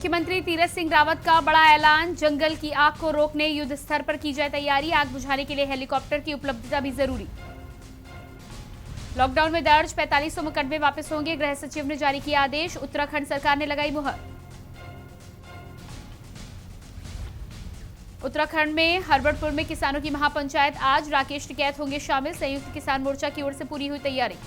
मुख्यमंत्री तीरथ सिंह रावत का बड़ा ऐलान, जंगल की आग को रोकने युद्ध स्तर पर की जाए तैयारी, आग बुझाने के लिए हेलीकॉप्टर की उपलब्धता भी जरूरी। लॉकडाउन में दर्ज 4500 मुकदमे वापस होंगे, गृह सचिव ने जारी किया आदेश, उत्तराखंड सरकार ने लगाई मुहर। उत्तराखंड में हरबड़पुर में किसानों की महापंचायत आज, राकेश टिकैत होंगे शामिल, संयुक्त किसान मोर्चा की ओर से पूरी हुई तैयारी।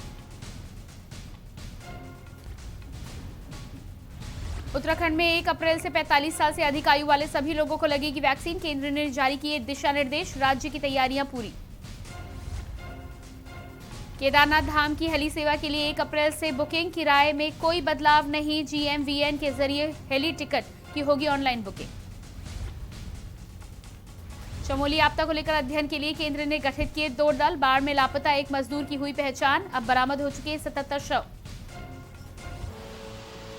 उत्तराखंड में 1 अप्रैल से 45 साल से अधिक आयु वाले सभी लोगों को लगेगी वैक्सीन, केंद्र ने जारी किए दिशा निर्देश, राज्य की तैयारियां पूरी। केदारनाथ धाम की हेली सेवा के लिए 1 अप्रैल से बुकिंग, किराए में कोई बदलाव नहीं, GMVN के जरिए हेली टिकट की होगी ऑनलाइन बुकिंग। चमोली आपदा को लेकर अध्ययन के लिए केंद्र ने गठित किए 2 दल, बाढ़ में लापता 1 मजदूर की हुई पहचान, अब बरामद हो चुके 77 शव।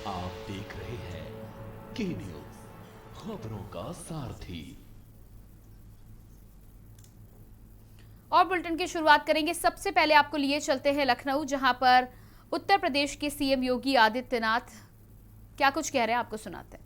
आप देख रहे हैं के न्यूज, खबरों का सारथी। और बुलेटिन की शुरुआत करेंगे। सबसे पहले आपको लिए चलते हैं लखनऊ, जहां पर उत्तर प्रदेश के सीएम योगी आदित्यनाथ क्या कुछ कह रहे हैं, आपको सुनाते हैं।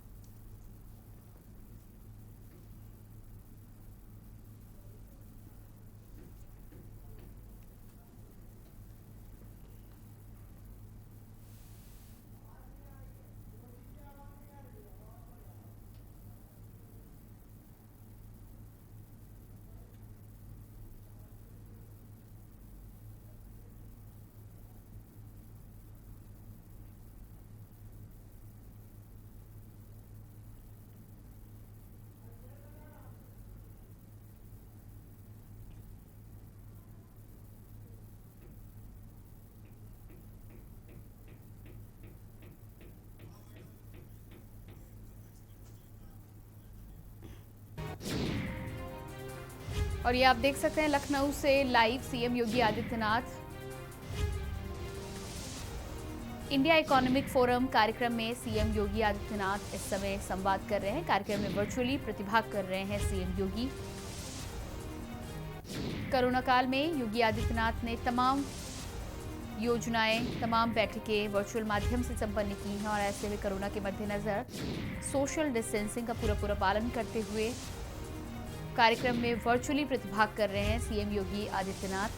और ये आप देख सकते हैं लखनऊ से live CM Yogi Adityanath India economic forum कार्यक्रम में सीएम योगी आदित्यनाथ इस समय संवाद कर रहे हैं। कार्यक्रम में वर्चुअली प्रतिभाग कर रहे हैं सीएम योगी। कोरोना काल में योगी आदित्यनाथ ने तमाम योजनाएं, तमाम बैठकें वर्चुअल माध्यम से संपन्न की हैं और ऐसे में कोरोना के मद्देनजर सोशल डिस्टेंसिंग का पूरा पालन करते हुए कार्यक्रम में वर्चुअली प्रतिभाग कर रहे हैं CM Yogi Adityanath.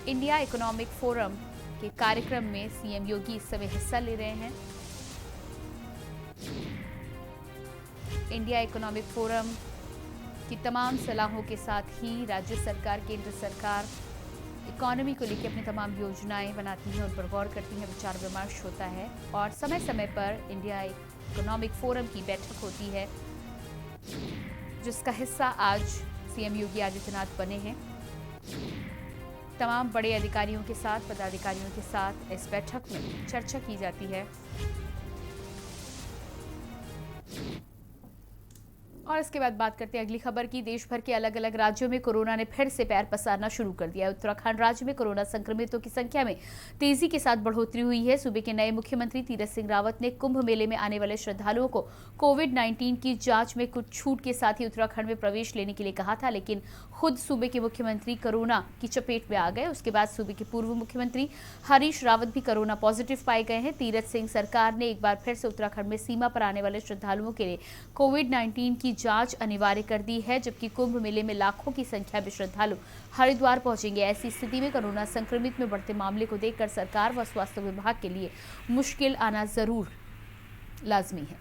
India economic forum के कार्यक्रम में सीएम योगी इस समय हिस्सा ले रहे हैं। इंडिया इकोनॉमिक फोरम की तमाम सलाहों के साथ ही राज्य सरकार, केंद्र सरकार इकोनॉमी को लेकर अपनी तमाम योजनाएं बनाती हैं, उन पर गौर करती हैं, विचार विमर्श होता है और समय समय पर इंडिया इकोनॉमिक फोरम की बैठक होती है, जिसका हिस्सा आज सीएम योगी आदित्यनाथ बने हैं। तमाम बड़े अधिकारियों के साथ, पदाधिकारियों के साथ इस बैठक में चर्चा की जाती है। और इसके बाद बात करते हैं अगली खबर की। देश भर के अलग अलग राज्यों में कोरोना ने फिर से पैर पसारना शुरू कर दिया है। उत्तराखंड राज्य में कोरोना संक्रमितों की संख्या में तेजी के साथ बढ़ोतरी हुई है। सूबे के नए मुख्यमंत्री तीरथ सिंह रावत ने कुंभ मेले में आने वाले श्रद्धालुओं को कोविड-19 की जांच में कुछ छूट के साथ ही उत्तराखंड में प्रवेश लेने के लिए कहा था, लेकिन खुद सूबे के मुख्यमंत्री कोरोना की चपेट में आ गए। उसके बाद सूबे के पूर्व मुख्यमंत्री हरीश रावत भी कोरोना पॉजिटिव पाए गए हैं। तीरथ सिंह सरकार ने एक बार फिर से उत्तराखंड में सीमा पर आने वाले श्रद्धालुओं के लिए कोविड-19 की जांच अनिवार्य कर दी है, जबकि कुंभ मेले में लाखों की संख्या में श्रद्धालु हरिद्वार पहुंचेंगे। ऐसी स्थिति में कोरोना संक्रमित में बढ़ते मामले को देखकर सरकार व स्वास्थ्य विभाग के लिए मुश्किल आना जरूर लाजमी है।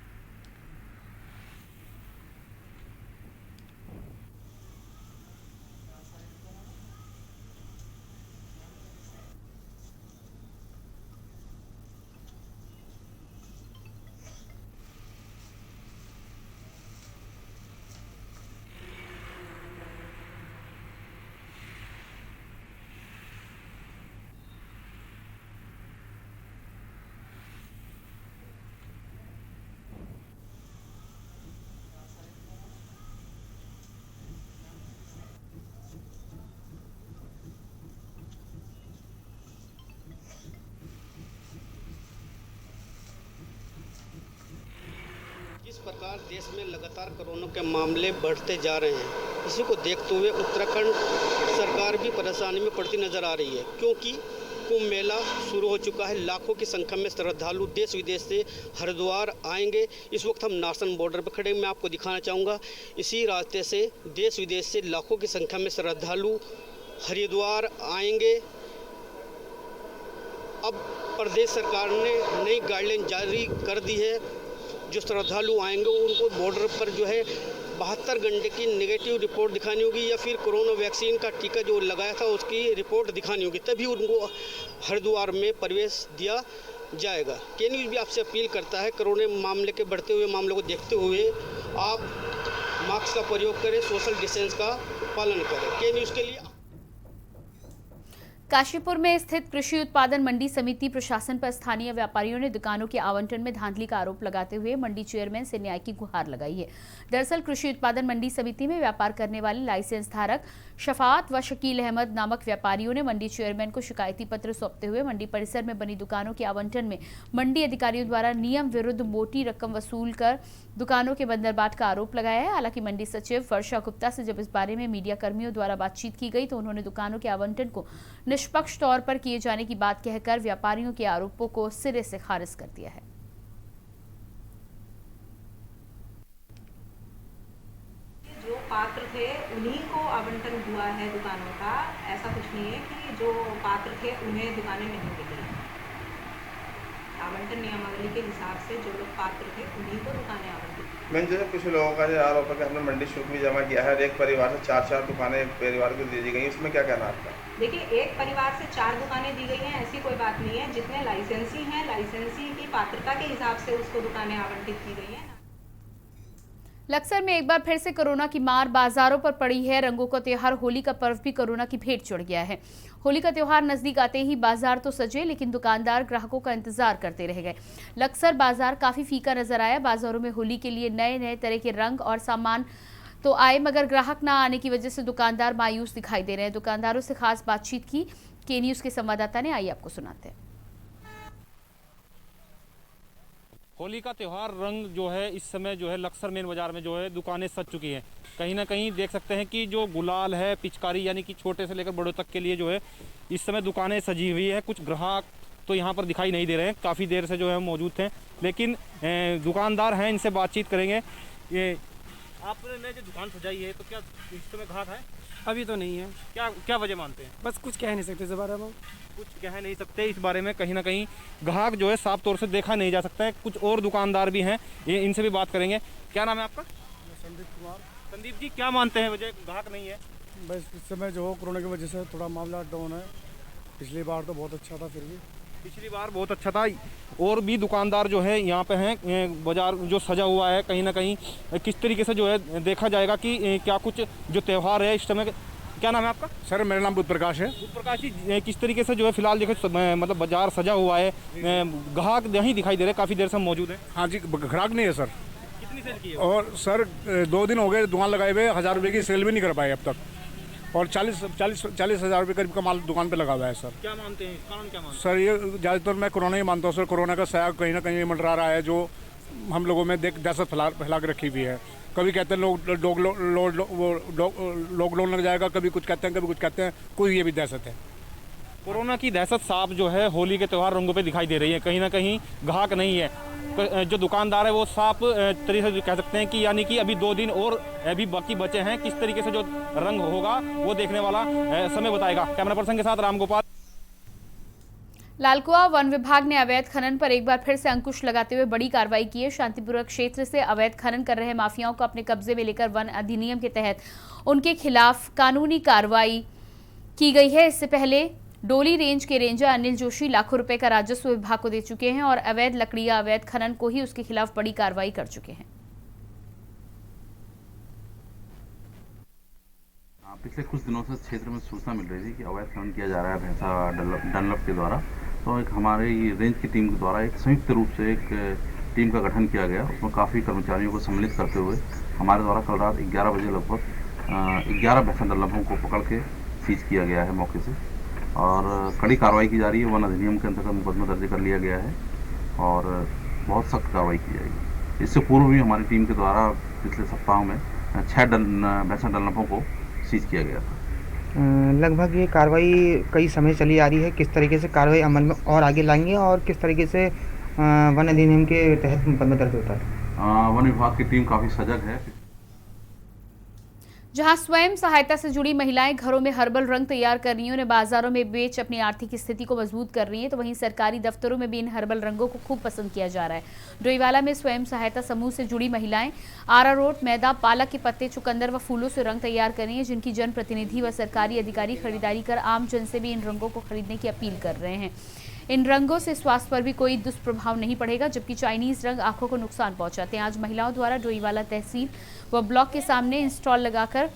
इस प्रकार देश में लगातार कोरोना के मामले बढ़ते जा रहे हैं। इसी को देखते हुए उत्तराखंड सरकार भी परेशानी में पड़ती नजर आ रही है, क्योंकि कुंभ मेला शुरू हो चुका है। लाखों की संख्या में श्रद्धालु देश विदेश से हरिद्वार आएंगे। इस वक्त हम नारसन बॉर्डर पर खड़े हैं। मैं आपको दिखाना चाहूँगा, इसी रास्ते से देश विदेश से लाखों की संख्या में श्रद्धालु हरिद्वार आएंगे। अब प्रदेश सरकार ने नई गाइडलाइन जारी कर दी है। जो श्रद्धालु आएंगे उनको बॉर्डर पर जो है 72 घंटे की नेगेटिव रिपोर्ट दिखानी होगी या फिर कोरोना वैक्सीन का टीका जो लगाया था उसकी रिपोर्ट दिखानी होगी, तभी उनको हरिद्वार में प्रवेश दिया जाएगा। के न्यूज़ भी आपसे अपील करता है, कोरोना मामले के बढ़ते हुए मामलों को देखते हुए आप मास्क का प्रयोग करें, सोशल डिस्टेंस का पालन करें। के न्यूज़ के लिए काशीपुर में स्थित कृषि उत्पादन मंडी समिति प्रशासन पर स्थानीय व्यापारियों ने दुकानों के आवंटन में धांधली का आरोप लगाते हुए मंडी चेयरमैन से न्याय की गुहार लगाई है। दरअसल कृषि उत्पादन मंडी समिति में व्यापार करने वाले लाइसेंस धारक शफात व शकील अहमद नामक व्यापारियों ने मंडी चेयरमैन को शिकायती पत्र सौंपते हुए मंडी परिसर में बनी दुकानों के आवंटन में मंडी अधिकारियों द्वारा नियम विरुद्ध मोटी रकम वसूल कर दुकानों के बंदरबाट का आरोप लगाया है। हालांकि मंडी सचिव वर्षा गुप्ता से जब इस बारे में मीडिया कर्मियों द्वारा बातचीत की गई तो उन्होंने दुकानों के आवंटन को निष्पक्ष तौर पर किए जाने की बात कहकर व्यापारियों के आरोपों को सिरे से खारिज कर दिया है। जो पात्र थे उन्हीं को आवंटन हुआ है दुकानों का, ऐसा कुछ नहीं है कि जो पात्र थे उन्हें दुकानें नहीं मिली। आवंटन नियमावली के हिसाब से जो लोग पात्र थे उन्हीं को दुकानें आवंटित। मैंने जैसे कुछ लोगों का जो आरोप है कि हमने मंडी शुल्क भी जमा किया है, एक परिवार से 4 दुकानें एक परिवार को दे दी गई, इसमें क्या कहना आपका? देखिए, एक परिवार से 4 दुकानें दी गई हैं ऐसी कोई बात नहीं है। जितने लाइसेंसी हैं, लाइसेंसी की पात्रता के हिसाब से उसको दुकानें आवंटित की गई हैं। लक्सर में एक बार फिर से कोरोना की मार बाजारों पर पड़ी है। रंगों का त्योहार होली का पर्व भी कोरोना की भेंट चढ़ गया है। होली का त्योहार नजदीक आते ही बाजार तो सजे, लेकिन दुकानदार ग्राहकों का इंतजार करते रह गए। लक्सर बाजार काफी फीका नजर आया। बाजारों में होली के लिए नए नए तरह के रंग और सामान तो आए, मगर ग्राहक ना आने की वजह से दुकानदार मायूस दिखाई दे रहे हैं। दुकानदारों से खास बातचीत की के न्यूज़ के संवाददाता ने, आइए आपको सुनाते हैं। होली का त्यौहार रंग जो है इस समय जो है लक्सर मेन बाजार में जो है दुकानें सज चुकी हैं। कहीं ना कहीं देख सकते हैं कि जो गुलाल है, पिचकारी यानी कि छोटे से लेकर बड़ों तक के लिए जो है इस समय दुकानें सजी हुई है। कुछ ग्राहक तो यहाँ पर दिखाई नहीं दे रहे हैं, काफ़ी देर से जो है मौजूद थे, लेकिन दुकानदार हैं, इनसे बातचीत करेंगे। ये आपने जो दुकान सजाई है तो क्या इस समय ग्राहक है? अभी तो नहीं है। क्या वजह मानते हैं? बस कुछ कह नहीं सकते इस बारे में, कुछ कह नहीं सकते इस बारे में। कहीं ना कहीं ग्राहक जो है साफ तौर से देखा नहीं जा सकता है। कुछ और दुकानदार भी हैं, ये इनसे भी बात करेंगे। क्या नाम है आपका? संदीप कुमार। संदीप जी, क्या मानते हैं वजह ग्राहक नहीं है? बस इस समय जो कोरोना की वजह से थोड़ा मामला डाउन है। पिछली बार तो बहुत अच्छा था, फिर भी पिछली बार बहुत अच्छा था। और भी दुकानदार जो है यहाँ पे हैं, बाजार जो सजा हुआ है कहीं ना कहीं किस तरीके से जो है देखा जाएगा कि क्या कुछ जो त्यौहार है इस समय। क्या नाम है आपका? सर, मेरा नाम बुध प्रकाश है। बुध प्रकाश जी, किस तरीके से जो है फिलहाल देखो मतलब बाजार सजा हुआ है, ग्राहक नहीं दिखाई दे रहे, काफ़ी देर से हम मौजूद हैं। हाँ जी, ग्राहक नहीं है सर। कितनी सेल की है? और सर 2 दिन हो गए दुकान लगाए हुए, 1000 रुपये की सेल भी नहीं कर पाए अब तक, और 40,000 रुपये करीब का माल दुकान पे लगा हुआ है सर। क्या मानते हैं, कारण क्या मानते हैं? सर ये ज़्यादातर मैं कोरोना ही मानता हूँ सर। कोरोना का साया कहीं ना कहीं मंडरा रहा है, जो हम लोगों में दहशत फैला के रखी हुई है। कभी कहते हैं लॉकडाउन लग जाएगा, कभी कुछ कहते हैं, कभी कुछ कहते हैं, कोई ये भी दहशत है। कोरोना की दहशत साफ जो है होली के त्यौहार रंगों पे दिखाई दे रही है। कहीं ना कहीं ग्राहक नहीं है। जो दुकानदार है वो साफ तरीके से कह सकते हैं कि यानी कि अभी 2 दिन और अभी बाकी बचे हैं। किस तरीके से जो रंग होगा वो देखने वाला समय बताएगा। कैमरा पर्सन के साथ रामगोपाल। लालकुआ वन विभाग ने अवैध खनन पर एक बार फिर से अंकुश लगाते हुए बड़ी कार्रवाई की है। शांतिपुरा क्षेत्र से अवैध खनन कर रहे माफियाओं को अपने कब्जे में लेकर वन अधिनियम के तहत उनके खिलाफ कानूनी कार्रवाई की गई है। इससे पहले डोली रेंज के रेंजर अनिल जोशी लाखों रुपए का राजस्व विभाग को दे चुके हैं और अवैध लकड़ियां, अवैध खनन को ही उसके खिलाफ बड़ी कार्रवाई कर चुके हैं। पिछले कुछ दिनों से क्षेत्र में सूचना मिल रही थी कि अवैध खनन किया जा रहा है भैंसा डनलप के द्वारा। तो एक हमारे रेंज की टीम के द्वारा एक संयुक्त रूप से एक टीम का गठन किया गया। उसमें काफ़ी कर्मचारियों को सम्मिलित करते हुए हमारे द्वारा कल रात 11 बजे लगभग 11 भैंसा डनलपों को पकड़ के सीज किया गया है मौके से, और कड़ी कार्रवाई की जा रही है। वन अधिनियम के अंतर्गत मुकदमा दर्ज कर लिया गया है और बहुत सख्त कार्रवाई की जाएगी। इससे पूर्व भी हमारी टीम के द्वारा पिछले सप्ताह में 6 भैंसा डनलपों को सीज किया गया था। लगभग ये कार्रवाई कई समय चली आ रही है। किस तरीके से कार्रवाई अमल में और आगे लाएंगे और किस तरीके से वन अधिनियम के तहत मुकदमा दर्ज होता है? वन विभाग की टीम काफ़ी सजग है। जहां स्वयं सहायता से जुड़ी महिलाएं घरों में हर्बल रंग तैयार कर रही हैं, उन्हें बाजारों में बेच अपनी आर्थिक स्थिति को मजबूत कर रही हैं, तो वहीं सरकारी दफ्तरों में भी इन हर्बल रंगों को खूब पसंद किया जा रहा है। डोईवाला में स्वयं सहायता समूह से जुड़ी महिलाएं अरारोट, मैदा, पालक के पत्ते, चुकंदर व फूलों से रंग तैयार कर रही हैं, जिनकी जनप्रतिनिधि व सरकारी अधिकारी खरीदारी कर आम जन से भी इन रंगों को खरीदने की अपील कर रहे हैं। इन रंगों से स्वास्थ्य पर भी कोई दुष्प्रभाव नहीं पड़ेगा, जबकि चाइनीज रंग आंखों को नुकसान पहुंचाते हैं। आज महिलाओं द्वारा डोईवाला तहसील व ब्लॉक के सामने स्टॉल लगाकर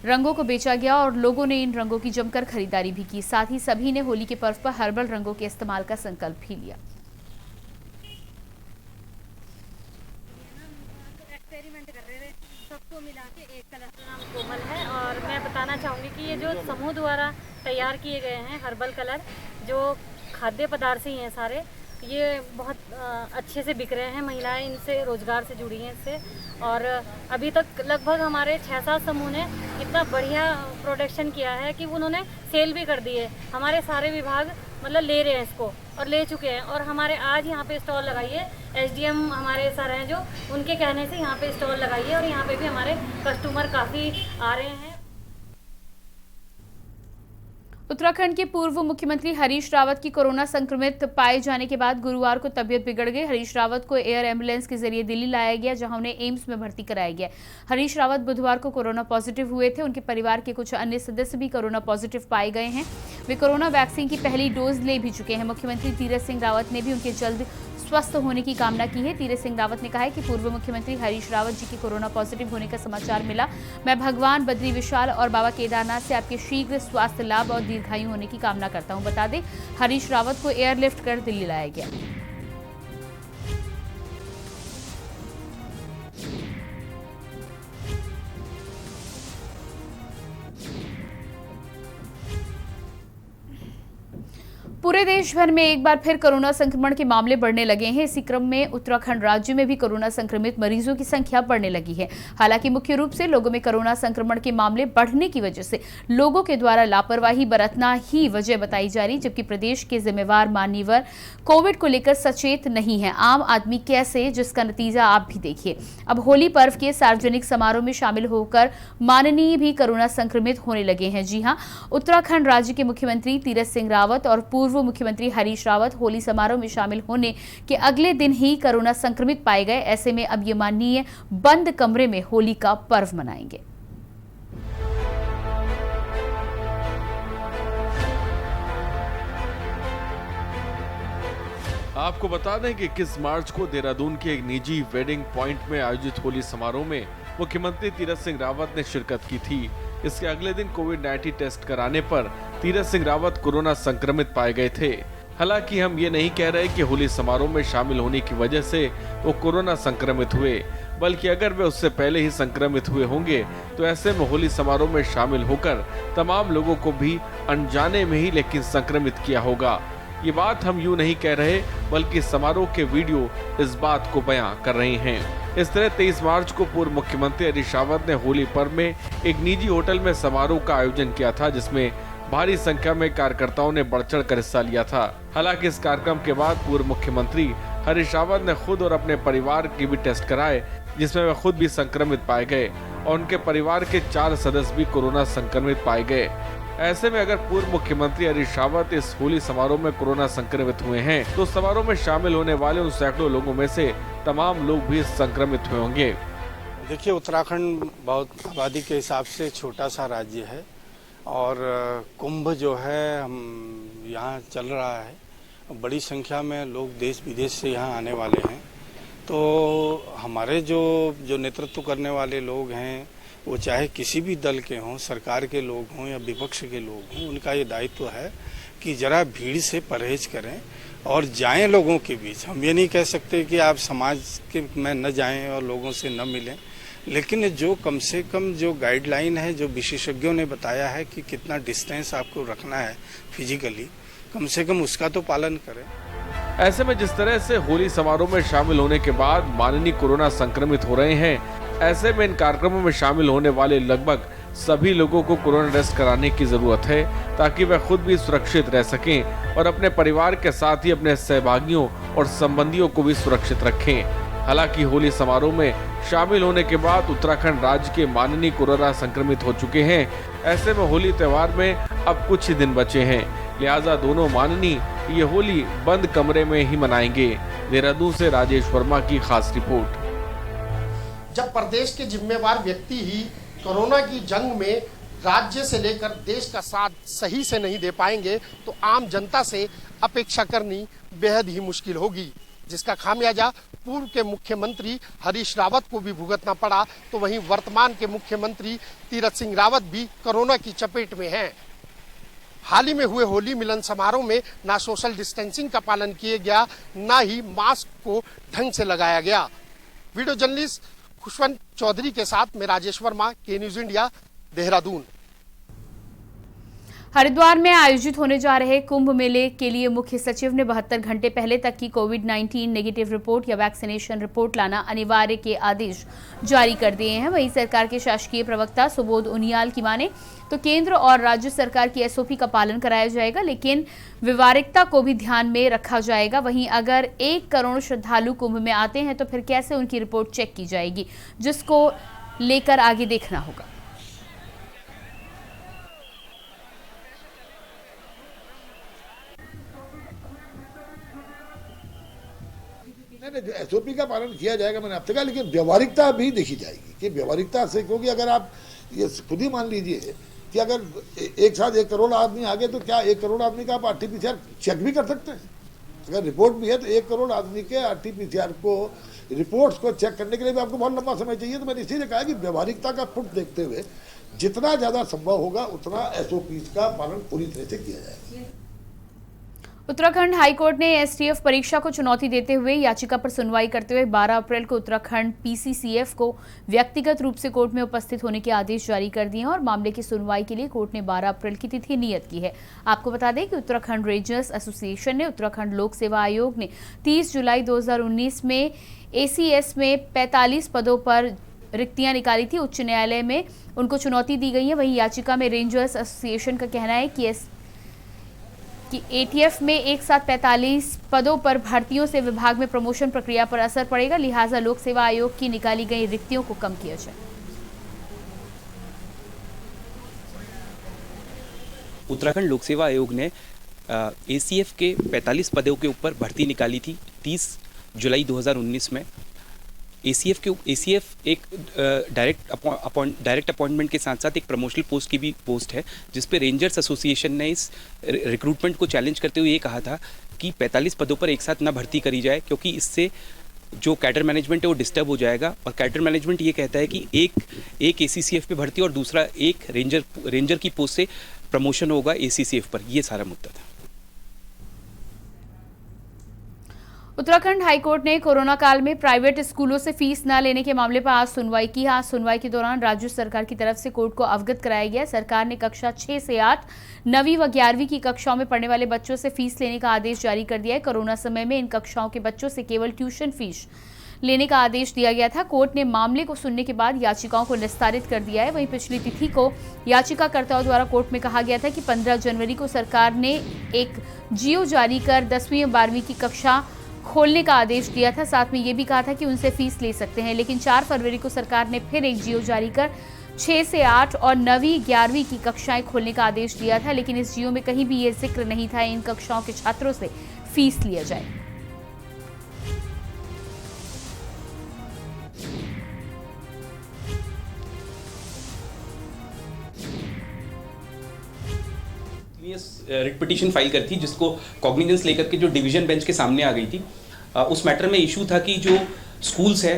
रंगों को बेचा गया और लोगों ने इन रंगों की जमकर खरीदारी भी की। साथ ही सभी ने होली के पर्व पर हर्बल रंगों के इस्तेमाल का संकल्प भी लिया। एक्सपेरिमेंट कर रहे थे, सबको मिला के एक कलर का नाम कोमल है। और मैं बताना चाहूँगी कि ये जो समूह द्वारा तैयार किए गए हैं हर्बल कलर, जो खाद्य पदार्थ ही हैं सारे, ये बहुत अच्छे से बिक रहे हैं। महिलाएं इनसे रोजगार से जुड़ी हैं इससे। और अभी तक लगभग हमारे 6-7 समूह ने इतना बढ़िया प्रोडक्शन किया है कि उन्होंने सेल भी कर दी है। हमारे सारे विभाग मतलब ले रहे हैं इसको और ले चुके हैं। और हमारे आज यहाँ पे स्टॉल लगाइए, SDM हमारे सर हैं जो, उनके कहने से यहाँ पे स्टॉल लगाइए और यहाँ पे भी हमारे कस्टमर काफ़ी आ रहे हैं। उत्तराखंड के पूर्व मुख्यमंत्री हरीश रावत की कोरोना संक्रमित पाए जाने के बाद गुरुवार को तबियत बिगड़ गई। हरीश रावत को एयर एम्बुलेंस के जरिए दिल्ली लाया गया, जहां उन्हें एम्स में भर्ती कराया गया। हरीश रावत बुधवार को कोरोना पॉजिटिव हुए थे। उनके परिवार के कुछ अन्य सदस्य भी कोरोना पॉजिटिव पाए गए हैं। वे कोरोना वैक्सीन की पहली डोज ले भी चुके हैं। मुख्यमंत्री तीरथ सिंह रावत ने भी उनके जल्द स्वस्थ होने की कामना की है। तीरथ सिंह रावत ने कहा है कि पूर्व मुख्यमंत्री हरीश रावत जी के कोरोना पॉजिटिव होने का समाचार मिला। मैं भगवान बद्री विशाल और बाबा केदारनाथ से आपके शीघ्र स्वास्थ्य लाभ और दीर्घायु होने की कामना करता हूं। बता दें, हरीश रावत को एयरलिफ्ट कर दिल्ली लाया गया। पूरे देश भर में एक बार फिर कोरोना संक्रमण के मामले बढ़ने लगे हैं। इसी क्रम में उत्तराखंड राज्य में भी कोरोना संक्रमित मरीजों की संख्या बढ़ने लगी है। हालांकि मुख्य रूप से लोगों में कोरोना संक्रमण के मामले बढ़ने की वजह से लोगों के द्वारा लापरवाही बरतना ही वजह बताई जा रही, जबकि प्रदेश के जिम्मेवार मान्यवर कोविड को लेकर सचेत नहीं है। आम आदमी कैसे, जिसका नतीजा आप भी देखिए। अब होली पर्व के सार्वजनिक समारोह में शामिल होकर माननीय भी कोरोना संक्रमित होने लगे हैं। जी हां, उत्तराखंड राज्य के मुख्यमंत्री तीरथ सिंह रावत और पूर्व मुख्यमंत्री हरीश रावत होली समारोह में शामिल होने के अगले दिन ही कोरोना संक्रमित पाए गए। ऐसे में अब ये माननीय बंद कमरे में होली का पर्व मनाएंगे। आपको बता दें कि 21 मार्च को देहरादून के एक निजी वेडिंग पॉइंट में आयोजित होली समारोह में मुख्यमंत्री तीरथ सिंह रावत ने शिरकत की थी। इसके अगले दिन कोविड-19 टेस्ट कराने पर तीरथ सिंह रावत कोरोना संक्रमित पाए गए थे। हालांकि हम ये नहीं कह रहे कि होली समारोह में शामिल होने की वजह से वो कोरोना संक्रमित हुए, बल्कि अगर वे उससे पहले ही संक्रमित हुए होंगे तो ऐसे में होली समारोह में शामिल होकर तमाम लोगों को भी अनजाने में ही लेकिन संक्रमित किया होगा। ये बात हम यूं नहीं कह रहे, बल्कि समारोह के वीडियो इस बात को बयां कर रहे हैं। इस तरह 23 मार्च को पूर्व मुख्यमंत्री हरीश रावत ने होली पर्व में एक निजी होटल में समारोह का आयोजन किया था, जिसमें भारी संख्या में कार्यकर्ताओं ने बढ़ चढ़ कर हिस्सा लिया था। हालांकि इस कार्यक्रम के बाद पूर्व मुख्यमंत्री हरीश रावत ने खुद और अपने परिवार के भी टेस्ट कराए, जिसमें वे खुद भी संक्रमित पाए गए और उनके परिवार के 4 सदस्य भी कोरोना संक्रमित पाए गए। ऐसे में अगर पूर्व मुख्यमंत्री हरीश रावत इस होली समारोह में कोरोना संक्रमित हुए हैं, तो समारोह में शामिल होने वाले उन सैकड़ों लोगों में से तमाम लोग भी संक्रमित हुए होंगे। देखिए, उत्तराखंड बहुत आबादी के हिसाब से छोटा सा राज्य है और कुंभ जो है हम यहाँ चल रहा है। बड़ी संख्या में लोग देश विदेश से यहाँ आने वाले हैं। तो हमारे जो नेतृत्व करने वाले लोग हैं, वो चाहे किसी भी दल के हों, सरकार के लोग हों या विपक्ष के लोग हों, उनका ये दायित्व है कि जरा भीड़ से परहेज करें और जाएं लोगों के बीच। हम ये नहीं कह सकते कि आप समाज के में न जाएं और लोगों से न मिलें, लेकिन जो कम से कम जो गाइडलाइन है, जो विशेषज्ञों ने बताया है कि कितना डिस्टेंस आपको रखना है फिजिकली, कम से कम उसका तो पालन करें। ऐसे में जिस तरह से होली समारोह में शामिल होने के बाद माननीय कोरोना संक्रमित हो रहे हैं, ऐसे में इन कार्यक्रमों में शामिल होने वाले लगभग सभी लोगों को कोरोना टेस्ट कराने की जरूरत है ताकि वह खुद भी सुरक्षित रह सकें और अपने परिवार के साथ ही अपने सहभागियों और संबंधियों को भी सुरक्षित रखें। हालांकि होली समारोह में शामिल होने के बाद उत्तराखंड राज्य के माननीय कोरोना संक्रमित हो चुके हैं। ऐसे में होली त्योहार में अब कुछ ही दिन बचे हैं, लिहाजा दोनों माननीय ये होली बंद कमरे में ही मनाएंगे। देहरादून से राजेश वर्मा की खास रिपोर्ट। जब प्रदेश के जिम्मेवार व्यक्ति ही कोरोना की जंग में राज्य से लेकर देश का साथ सही से नहीं दे पाएंगे तो आम जनता से अपेक्षा करनी बेहद ही मुश्किल होगी, जिसका खामियाजा पूर्व के मुख्यमंत्री हरीश रावत को भी भुगतना पड़ा। तो वहीं वर्तमान के मुख्यमंत्री तीरथ सिंह रावत भी कोरोना की चपेट में हैं। हाल ही में हुए होली मिलन समारोह में ना सोशल डिस्टेंसिंग का पालन किया गया, ना ही मास्क को ढंग से लगाया गया। वीडियो जर्नलिस्ट खुशवंत चौधरी के साथ मैं राजेश वर्मा, के न्यूज इंडिया, देहरादून। हरिद्वार में आयोजित होने जा रहे कुंभ मेले के लिए मुख्य सचिव ने 72 घंटे पहले तक की कोविड-19 नेगेटिव रिपोर्ट या वैक्सीनेशन रिपोर्ट लाना अनिवार्य के आदेश जारी कर दिए हैं। वहीं सरकार के शासकीय प्रवक्ता सुबोध उनियाल की माने तो केंद्र और राज्य सरकार की एसओपी का पालन कराया जाएगा, लेकिन व्यवहारिकता को भी ध्यान में रखा जाएगा। वहीं अगर 1 करोड़ श्रद्धालु कुंभ में आते हैं तो फिर कैसे उनकी रिपोर्ट चेक की जाएगी, जिसको लेकर आगे देखना होगा। नहीं, एसओपी का पालन किया जाएगा, मैंने अब तक कहा, लेकिन व्यवहारिकता भी देखी जाएगी कि व्यवहारिकता से, क्योंकि अगर आप ये खुद ही मान लीजिए कि अगर एक साथ 1 करोड़ आदमी आ गए तो क्या 1 करोड़ आदमी का आप आरटीपीसीआर चेक भी कर सकते हैं? अगर रिपोर्ट भी है तो 1 करोड़ आदमी के आरटीपीसीआर को रिपोर्ट्स को चेक करने के लिए भी आपको बहुत लंबा समय चाहिए। तो मैंने इसीलिए कहा कि व्यवहारिकता का फुट देखते हुए जितना ज़्यादा संभव होगा उतना एसओपीज का पालन पूरी तरह से किया जाएगा। उत्तराखंड हाईकोर्ट ने एसटीएफ परीक्षा को चुनौती देते हुए याचिका पर सुनवाई करते हुए 12 अप्रैल को उत्तराखंड पीसीसीएफ को व्यक्तिगत रूप से कोर्ट में उपस्थित होने के आदेश जारी कर दिए हैं और मामले की सुनवाई के लिए कोर्ट ने 12 अप्रैल की तिथि नियत की है। आपको बता दें कि उत्तराखंड रेंजर्स एसोसिएशन ने उत्तराखंड लोक सेवा आयोग ने 30 जुलाई 2019 में एसीएस में 45 पदों पर रिक्तियां निकाली थी। उच्च न्यायालय में उनको चुनौती दी गई है। वहीं याचिका में रेंजर्स एसोसिएशन का कहना है कि एटीएफ में एक साथ 45 पदों पर भर्तियों से विभाग में प्रमोशन प्रक्रिया पर असर पड़ेगा, लिहाजा लोक सेवा आयोग की निकाली गई रिक्तियों को कम किया जाए। उत्तराखंड लोक सेवा आयोग ने एसीएफ के 45 पदों के ऊपर भर्ती निकाली थी 30 जुलाई 2019 में। एसीएफ एक डायरेक्ट अपॉइंटमेंट के साथ साथ एक प्रमोशनल पोस्ट की भी पोस्ट है, जिस पे रेंजर्स एसोसिएशन ने इस रिक्रूटमेंट को चैलेंज करते हुए ये कहा था कि 45 पदों पर एक साथ ना भर्ती करी जाए, क्योंकि इससे जो कैडर मैनेजमेंट है वो डिस्टर्ब हो जाएगा। और कैडर मैनेजमेंट ये कहता है कि एक एसीसीएफ पे भर्ती और दूसरा एक रेंजर की पोस्ट से प्रमोशन होगा एसीसीएफ पर। ये सारा मुद्दा था। उत्तराखंड हाईकोर्ट ने कोरोना काल में प्राइवेट स्कूलों से फीस न लेने के मामले पर आज सुनवाई की। आज सुनवाई के दौरान राज्य सरकार की तरफ से कोर्ट को अवगत कराया गया। सरकार ने कक्षा 6 से 8, 9वीं व 11वीं की कक्षाओं में पढ़ने वाले बच्चों से फीस लेने का आदेश जारी कर दिया है। कोरोना समय में इन कक्षाओं के बच्चों से केवल ट्यूशन फीस लेने का आदेश दिया गया था। कोर्ट ने मामले को सुनने के बाद याचिकाओं को निस्तारित कर दिया है। वहीं पिछली तिथि को याचिकाकर्ताओं द्वारा कोर्ट में कहा गया था कि 15 जनवरी को सरकार ने एक जीओ जारी कर 10वीं और 12वीं की कक्षा खोलने का आदेश दिया था। साथ में ये भी कहा था कि उनसे फीस ले सकते हैं, लेकिन 4 फरवरी को सरकार ने फिर एक जीओ जारी कर 6 से 8 और 9वीं 11वीं की कक्षाएं खोलने का आदेश दिया था, लेकिन इस जीओ में कहीं भी ये जिक्र नहीं था इन कक्षाओं के छात्रों से फीस लिया जाए। रिट पिटीशन फाइल कर थी, जिसको कॉग्निजेंस लेकर के जो डिवीजन बेंच के सामने आ गई थी। उस मैटर में इशू था कि जो स्कूल्स है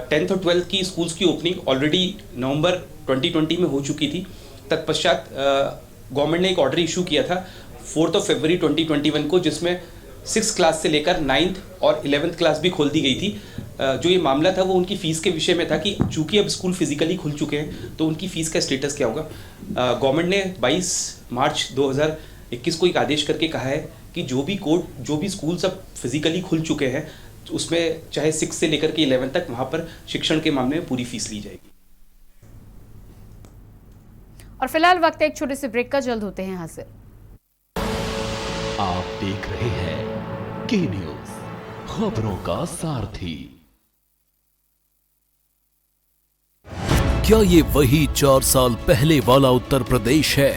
10th और 12th की स्कूल्स की ओपनिंग ऑलरेडी नवंबर 2020 में हो चुकी थी। तत्पश्चात गवर्नमेंट ने एक ऑर्डर इशू किया था 4 फरवरी 2021 को, जिसमें 6th क्लास से लेकर 9th और 11th क्लास भी खोल दी गई थी। जो ये मामला था वो उनकी फ़ीस के विषय में था कि चूंकि अब स्कूल फिजिकली खुल चुके हैं तो उनकी फ़ीस का स्टेटस क्या होगा। गवर्नमेंट ने 22 मार्च 2021 को एक आदेश करके कहा है कि जो भी स्कूल्स अब फिजिकली खुल चुके हैं उसमें चाहे 6 से लेकर के 11 तक वहाँ पर शिक्षण के मामले में पूरी फीस ली जाएगी। और फिलहाल वक्त है एक छोटे से ब्रेक का, जल्द होते हैं हाजिर। आप देख रहे हैं के न्यूज, खबरों का सारथी। क्या ये वही 4 साल पहले वाला उत्तर प्रदेश है?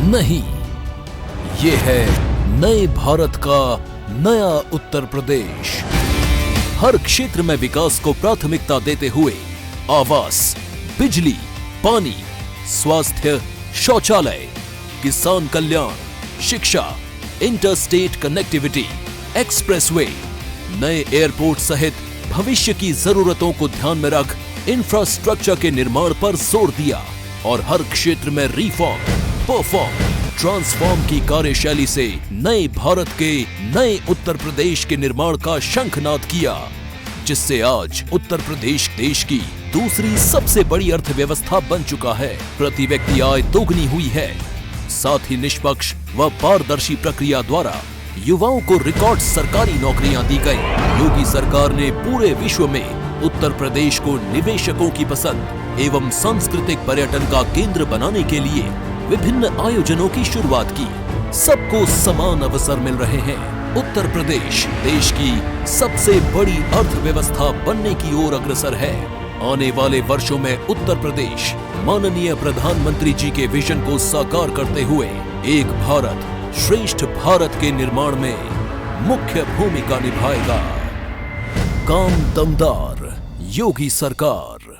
नहीं, ये है नए भारत का नया उत्तर प्रदेश। हर क्षेत्र में विकास को प्राथमिकता देते हुए आवास, बिजली, पानी, स्वास्थ्य, शौचालय, किसान कल्याण, शिक्षा, इंटरस्टेट कनेक्टिविटी, एक्सप्रेसवे, नए एयरपोर्ट सहित भविष्य की जरूरतों को ध्यान में रख इंफ्रास्ट्रक्चर के निर्माण पर जोर दिया और हर क्षेत्र में रिफॉर्म, परफॉर्म, ट्रांसफॉर्म की कार्यशैली से नए भारत के नए उत्तर प्रदेश के निर्माण का शंखनाद किया, जिससे आज उत्तर प्रदेश देश की दूसरी सबसे बड़ी अर्थव्यवस्था बन चुका है। प्रति व्यक्ति आय दोगुनी हुई है, साथ ही निष्पक्ष व पारदर्शी प्रक्रिया द्वारा युवाओं को रिकॉर्ड सरकारी नौकरियां दी गई। योगी सरकार ने पूरे विश्व में उत्तर प्रदेश को निवेशकों की पसंद एवं सांस्कृतिक पर्यटन का केंद्र बनाने के लिए विभिन्न आयोजनों की शुरुआत की। सबको समान अवसर मिल रहे हैं। उत्तर प्रदेश देश की सबसे बड़ी अर्थव्यवस्था बनने की ओर अग्रसर है। आने वाले वर्षों में उत्तर प्रदेश माननीय प्रधानमंत्री जी के विजन को साकार करते हुए एक भारत श्रेष्ठ भारत के निर्माण में मुख्य भूमिका निभाएगा। काम दमदार, योगी सरकार।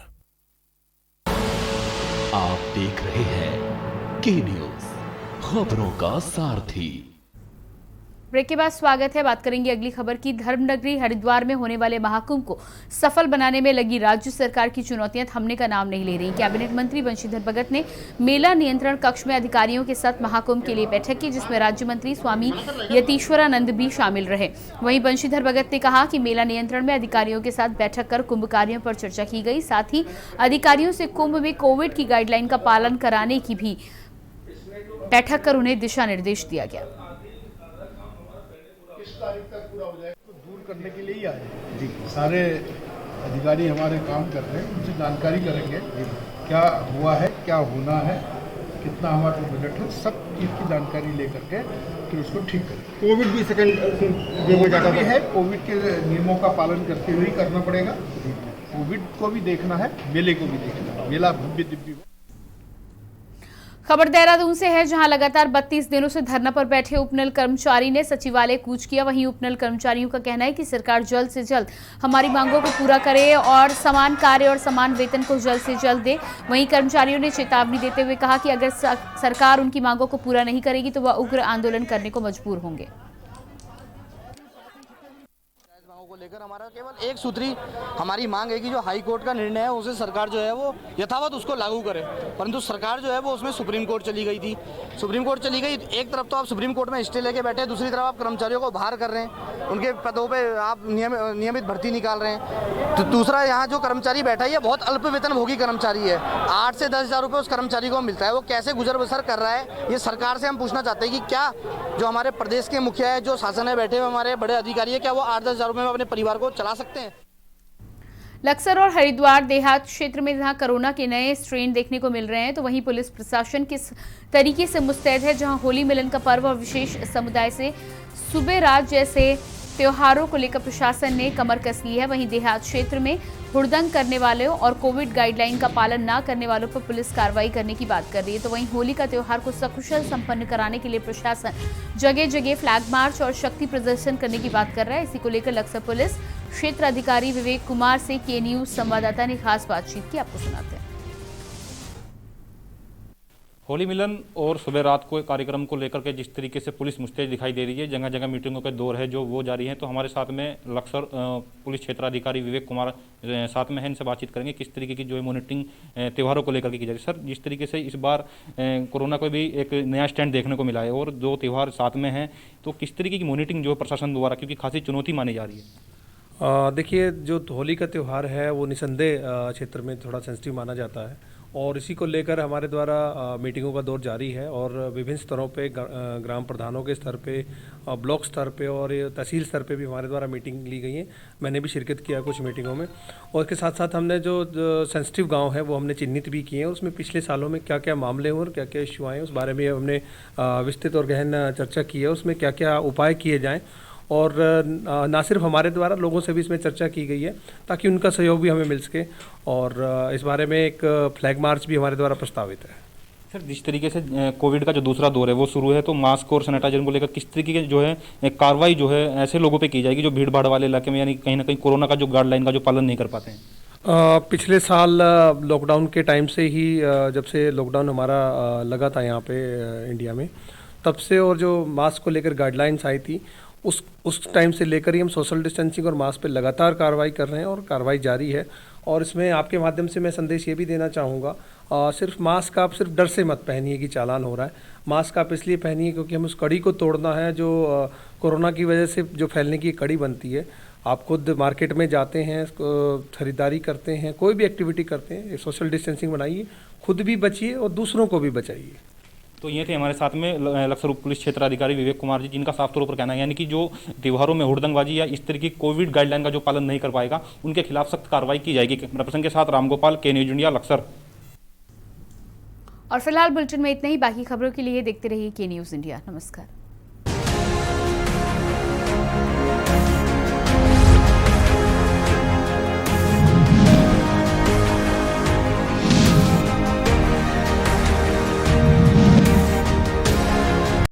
आप देख रहे हैं के न्यूज, खबरों का सारथी। ब्रेक के बाद स्वागत है। बात करेंगे अगली खबर की। धर्मनगरी हरिद्वार में होने वाले महाकुंभ को सफल बनाने में लगी राज्य सरकार की चुनौतियां थमने का नाम नहीं ले रही। कैबिनेट मंत्री बंशीधर भगत ने मेला नियंत्रण कक्ष में अधिकारियों के साथ महाकुंभ के लिए बैठक की, जिसमें राज्य मंत्री स्वामी यतीश्वरानंद भी शामिल रहे। वहीं बंशीधर भगत ने कहा कि मेला नियंत्रण में अधिकारियों के साथ बैठक कर कुंभ कार्यों पर चर्चा की गई। साथ ही अधिकारियों से कुंभ में कोविड की गाइडलाइन का पालन कराने की भी बैठक कर उन्हें दिशा निर्देश दिया गया। तारीख तक पूरा हो जाएगा तो दूर करने के लिए ही आए जी। सारे अधिकारी हमारे काम कर रहे हैं, उनसे जानकारी करेंगे क्या हुआ है, क्या होना है, कितना हमारे को बजट है, सब चीज़ की जानकारी लेकर के फिर उसको ठीक करें। कोविड भी सेकंड वेव भी है, कोविड के नियमों का पालन करते हुए ही करना पड़ेगा। कोविड को भी देखना है, मेले को भी देखना है। मेला भव्य दिव्य। खबर देहरादून से है, जहां लगातार 32 दिनों से धरना पर बैठे उपनल कर्मचारी ने सचिवालय कूच किया। वहीं उपनल कर्मचारियों का कहना है कि सरकार जल्द से जल्द हमारी मांगों को पूरा करे और समान कार्य और समान वेतन को जल्द से जल्द दे। वहीं कर्मचारियों ने चेतावनी देते हुए कहा कि अगर सरकार उनकी मांगों को पूरा नहीं करेगी तो वह उग्र आंदोलन करने को मजबूर होंगे। लेकर हमारा केवल एक सूत्री हमारी मांग है कि जो हाई कोर्ट का निर्णय है उसे सरकार जो है वो यथावत उसको लागू करे, परंतु सरकार जो है वो उसमें सुप्रीम कोर्ट चली गई थी। सुप्रीम कोर्ट चली गई, एक तरफ तो आप सुप्रीम कोर्ट में स्टे लेके बैठे, दूसरी तरफ आप कर्मचारियों को बाहर कर रहे हैं, उनके पदों पे आप नियमित भर्ती निकाल रहे हैं। तो दूसरा यहाँ जो कर्मचारी बैठा है ये बहुत अल्प वेतन भोगी कर्मचारी है, 8 से 10 हज़ार रुपये उस कर्मचारी को मिलता है। वो कैसे गुजर बसर कर रहा है, ये सरकार से हम पूछना चाहते हैं कि क्या जो हमारे प्रदेश के मुखिया है, जो शासन है बैठे हुए हमारे बड़े अधिकारी है, क्या वो 8-10 हज़ार रुपये में अपने परिवार को चला सकते हैं। लक्सर और हरिद्वार देहात क्षेत्र में जहां कोरोना के नए स्ट्रेन देखने को मिल रहे हैं, तो वहीं पुलिस प्रशासन किस तरीके से मुस्तैद है। जहां होली मिलन का पर्व और विशेष समुदाय से सुबह रात जैसे त्योहारों को लेकर प्रशासन ने कमर कस ली है। वहीं देहात क्षेत्र में हुड़दंग करने वालों और कोविड गाइडलाइन का पालन न करने वालों पर पुलिस कार्रवाई करने की बात कर रही है। तो वहीं होली का त्योहार को सकुशल संपन्न कराने के लिए प्रशासन जगह जगह फ्लैग मार्च और शक्ति प्रदर्शन करने की बात कर रहा है। इसी को लेकर लक्सर पुलिस क्षेत्र अधिकारी विवेक कुमार से के न्यूज संवाददाता ने खास बातचीत की, आपको सुनाते हैं। होली मिलन और सुबह रात को कार्यक्रम को लेकर के जिस तरीके से पुलिस मुस्तैद दिखाई दे रही है, जगह जगह मीटिंगों का दौर है जो वो जारी है। तो हमारे साथ में लक्सर पुलिस क्षेत्राधिकारी विवेक कुमार साथ में है, इनसे बातचीत करेंगे किस तरीके की जो है मॉनिटरिंग त्योहारों को लेकर के की जा रही है। सर, जिस तरीके से इस बार कोरोना को भी एक नया स्टैंड देखने को मिला है और 2 त्यौहार साथ में हैं, तो किस तरीके की मॉनिटरिंग जो है प्रशासन द्वारा, क्योंकि खासी चुनौती मानी जा रही है। देखिए, जो होली का त्यौहार है वो निसंदेह क्षेत्र में थोड़ा सेंसिटिव माना जाता है और इसी को लेकर हमारे द्वारा मीटिंगों का दौर जारी है और विभिन्न स्तरों पे ग्राम प्रधानों के स्तर पे, ब्लॉक स्तर पे और तहसील स्तर पे भी हमारे द्वारा मीटिंग ली गई है। मैंने भी शिरकत किया कुछ मीटिंगों में और इसके साथ साथ हमने जो सेंसिटिव गांव है वो हमने चिन्हित भी किए हैं। उसमें पिछले सालों में क्या क्या मामले हुए और क्या क्या इश्यू आए उस बारे में हमने विस्तृत और गहन चर्चा की है। उसमें क्या क्या उपाय किए जाएँ और ना सिर्फ हमारे द्वारा लोगों से भी इसमें चर्चा की गई है ताकि उनका सहयोग भी हमें मिल सके और इस बारे में एक फ्लैग मार्च भी हमारे द्वारा प्रस्तावित है। सर, जिस तरीके से कोविड का जो दूसरा दौर है वो शुरू है, तो मास्क और सैनिटाइजर को लेकर किस तरीके की जो है कार्रवाई जो है ऐसे लोगों पे की जाएगी जो भीड़ भाड़ वाले इलाके में यानी कहीं ना कहीं कोरोना का जो गाइडलाइन का जो पालन नहीं कर पाते हैं? पिछले साल लॉकडाउन के टाइम से ही, जब से लॉकडाउन हमारा लगा था यहाँ पे इंडिया में, तब से और जो मास्क को लेकर गाइडलाइंस आई थी उस टाइम से लेकर ही हम सोशल डिस्टेंसिंग और मास्क पे लगातार कार्रवाई कर रहे हैं और कार्रवाई जारी है। और इसमें आपके माध्यम से मैं संदेश ये भी देना चाहूँगा, सिर्फ मास्क आप सिर्फ डर से मत पहनिए कि चालान हो रहा है। मास्क आप इसलिए पहनिए क्योंकि हम उस कड़ी को तोड़ना है जो कोरोना की वजह से जो फैलने की कड़ी बनती है। आप खुद मार्केट में जाते हैं, खरीदारी करते हैं, कोई भी एक्टिविटी करते हैं, सोशल डिस्टेंसिंग बनाइए, खुद भी बचिए और दूसरों को भी बचाइए। तो ये थे हमारे साथ में लक्सर उप पुलिस क्षेत्र अधिकारी विवेक कुमार जी, जिनका साफ तौर पर कहना है यानी कि जो त्योहारों में हुड़दंगबाजी या इस तरह की कोविड गाइडलाइन का जो पालन नहीं कर पाएगा उनके खिलाफ सख्त कार्रवाई की जाएगी। प्रसंग के साथ रामगोपाल, के न्यूज इंडिया, लक्सर। और फिलहाल बुलेटिन में इतना ही। बाकी खबरों के लिए देखते रहिए के न्यूज इंडिया। नमस्कार।